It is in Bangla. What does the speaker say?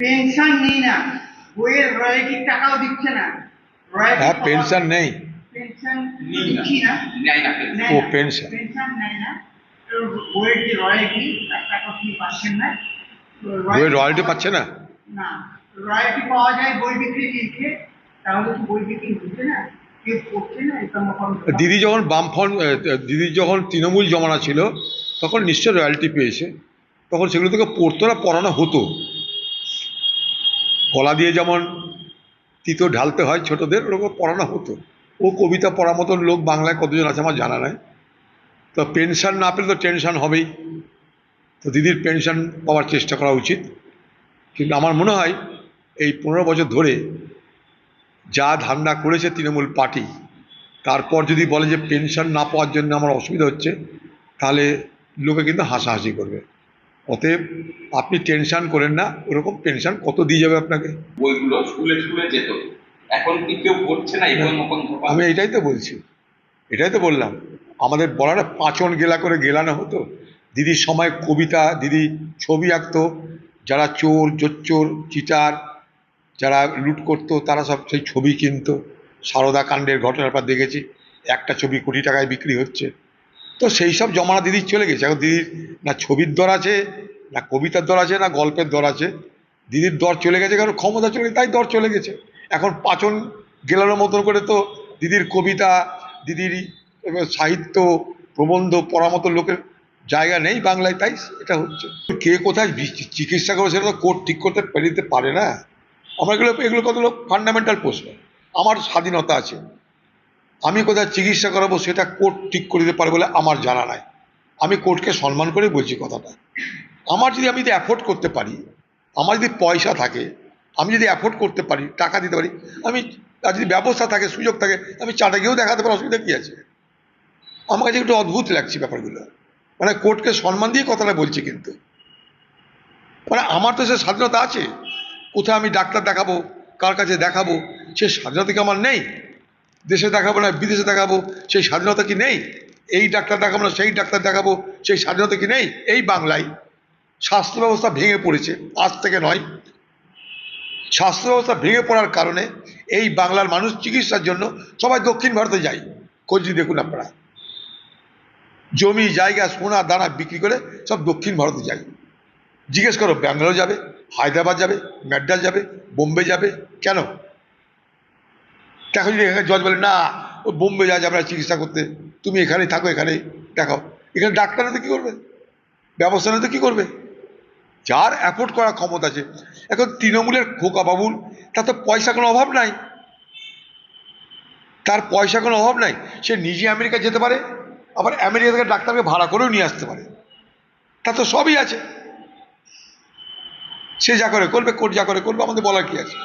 পেনশন নেই না, বইয়ের রয়্যালটির টাকাও দিচ্ছে না। হ্যাঁ, পেনশন নেই। পেনশন দিচ্ছি না, নেয় না। নেয় ও না। পেনশন পেনশন নেয় না। তো বইয়ের যে রয়্যালটি তার টাকা আপনি পাচ্ছেন না। বইয়ের রয়্যালটি পাচ্ছে না। না, রয়্যালটি পাওয়া যায় বই বিক্রি দিচ্ছে, তাহলে কি বই বিক্রি হচ্ছে না? কেউ পড়ছে না এটা দিদি যখন বামফ্রন্ট দিদি যখন তৃণমূল জমানা ছিল তখন নিশ্চয় রয়্যালটি পেয়েছে। তখন সেগুলো থেকে পড়তো না, পড়ানো হতো। গলা দিয়ে যেমন তিতো ঢালতে হয় ছোটদের, ওরকম পড়ানো হতো। ও কবিতা পড়ার মতন লোক বাংলায় কতজন আছে আমার জানা নাই। তো পেনশন না পেলে তো টেনশন হবেই। তো দিদির পেনশন পাওয়ার চেষ্টা করা উচিত। কিন্তু আমার মনে হয় এই 15 বছর ধরে যা ধান্দা করেছে তৃণমূল পার্টি, তারপর যদি বলে যে পেনশন না পাওয়ার জন্য আমার অসুবিধা হচ্ছে, তাহলে লোকে কিন্তু হাসাহাসি করবে। অতএব আপনি টেনশন করেন না, ওরকম পেনশন কত দিয়ে যাবে আপনাকে। বইগুলো স্কুলে স্কুলে যেত, এখন কি কেউ পড়ছে না? এবং আমি এটাই তো বলছি, এটাই তো বললাম। আমাদের বলাটা পাঁচন গেলা করে গেলানো হতো। দিদির সময় কবিতা, দিদি ছবি আঁকতো। যারা চোর, জোচ্চোর, চিটার, যারা লুট করতো তারা সব সেই ছবি কিনতো। সারদা কাণ্ডের ঘটনার পর দেখেছি একটা ছবি কোটি টাকায় বিক্রি হচ্ছে। তো সেই সব জমানা দিদির চলে গেছে। এখন দিদির না ছবির দর আছে, না কবিতার দর আছে, না গল্পের দর আছে। দিদির দর চলে গেছে, কারণ ক্ষমতা চলে গেছে, তাই দর চলে গেছে। এখন পাচন গেলানোর মতন করে তো দিদির কবিতা, দিদির সাহিত্য, প্রবন্ধ পড়ার মতো লোকের জায়গা নেই বাংলায়, তাই এটা হচ্ছে। কে কোথায় চিকিৎসা করে সেটা তো কোর্ট ঠিক করতে পেরিতে পারে না। আমার এগুলো কত ফান্ডামেন্টাল প্রশ্ন। আমার স্বাধীনতা আছে, আমি কোথায় চিকিৎসা করাবো সেটা কোর্ট ঠিক করে দিতে পারে বলে আমার জানা নাই। আমি কোর্টকে সম্মান করে বলছি কথাটা। আমি যদি অ্যাফোর্ড করতে পারি, আমার যদি পয়সা থাকে, আমি যদি অ্যাফোর্ড করতে পারি, টাকা দিতে পারি, আমি, আর যদি ব্যবস্থা থাকে, সুযোগ থাকে, আমি চাটা গিয়েও দেখাতে পারি, অসুবিধা কী আছে? আমার কাছে একটু অদ্ভুত লাগছে ব্যাপারগুলো। মানে কোর্টকে সম্মান দিয়ে কথাটা বলছি, কিন্তু মানে আমার তো সে স্বাধীনতা আছে। কোথায় আমি ডাক্তার দেখাবো, কার কাছে দেখাবো, সে স্বাধীনতা কি আমার নেই? দেশে দেখাবো না বিদেশে দেখাবো, সেই স্বাধীনতা কি নেই? এই ডাক্তার দেখাবো না সেই ডাক্তার দেখাবো, সেই স্বাধীনতা কি নেই? এই বাংলায় স্বাস্থ্য ব্যবস্থা ভেঙে পড়েছে, আজ থেকে নয়। স্বাস্থ্য ব্যবস্থা ভেঙে পড়ার কারণে এই বাংলার মানুষ চিকিৎসার জন্য সবাই দক্ষিণ ভারতে যায়। খোঁজ দেখুন আপনারা, জমি জায়গা সোনা দানা বিক্রি করে সব দক্ষিণ ভারতে যায়। জিজ্ঞেস করো, ব্যাঙ্গালোর যাবে, হায়দ্রাবাদ যাবে, ম্যাড্রাস যাবে, বোম্বে যাবে, কেন? দেখো, যদি এখানে জজ বলে না ও বোম্বে যাবে না চিকিৎসা করতে, তুমি এখানেই থাকো, এখানেই দেখাও, এখানে ডাক্তার তো কী করবে? ব্যবস্থা নিতে কী করবে? যার অ্যাফোর্ড করার ক্ষমতা আছে। এখন তৃণমূলের খোকা বাবুল, তার তো পয়সা কোনো অভাব নাই, তার পয়সা কোনো অভাব নাই। সে নিজে আমেরিকা যেতে পারে, আবার আমেরিকা থেকে ডাক্তারকে ভাড়া করেও নিয়ে আসতে পারে, তার তো সবই আছে। সে যা করে করবে, কোর্ট যা করে করবে, আমাদের বলার কি আছে?